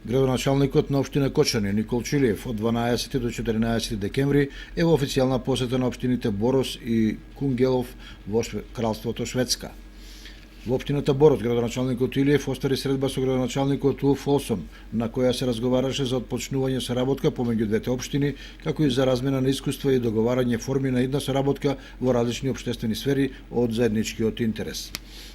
Градоначалникот на општина Кочани Никол Чилиев од 12 до 14 декември е во официјална посета на општините Борос и Кунгелов во Кралството Шведска. Во општината Борос, градоначалникот Илиев оствари средба со градоначалникот Улф Олсон, на која се разговараше за отпочнување соработка помеѓу двете општини, како и за размена на искуства и договарање форми на идна соработка во различни општествени сфери од заедничкиот интерес.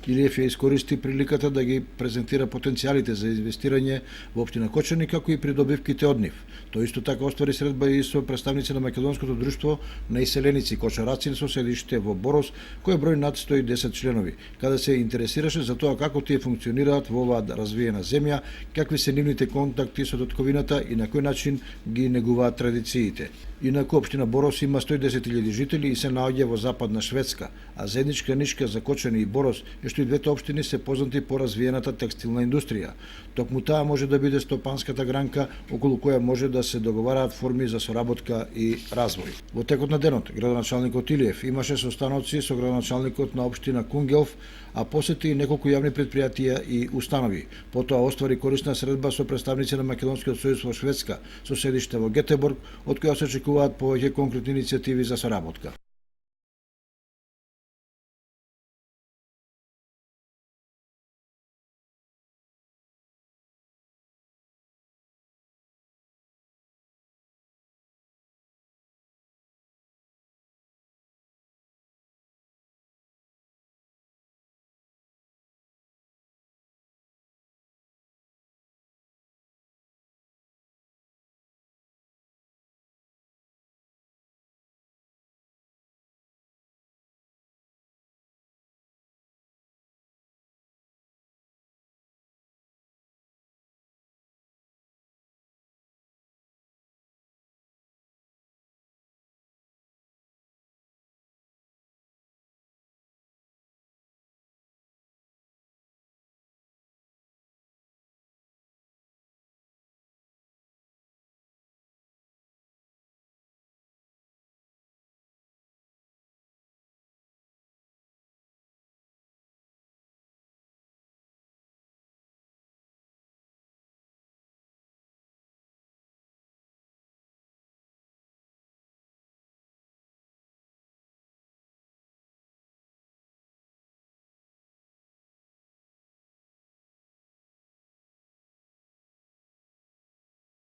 Илиев ја искористи приликата да ги презентира потенцијалите за инвестирање во општина Кочани, како и придобивките од нив. Тој исто така оствари средба и со представници на Македонското друштво на иселеници кочараци со седиште во Борос, кој број над 110 членови, каде се интересираше за тоа како тие функционираат во оваа развиена земја, какви се нивните контакти со татковината и на кој начин ги негуваат традициите. Инаку општина Борос има 110.000 жители и се наоѓа во западна Шведска, а заедничка нишка за Кочани и Борос е што и двете општини се познати по развиената текстилна индустрија. Токму таа може да биде стопанската гранка околу која може да се договараат форми за соработка и развој. Во текот на денот, градоначалникот Илиев имаше состаноци со градоначалникот на општина Кунгелов, а посети и неколку јавни предпријатија и установи. Потоа оствари корисна средба со представници на Македонскиот сојуз во Шведска, со седиште во Гетеборг, од која се очекуваат повеќе конкретни иницијативи за соработка.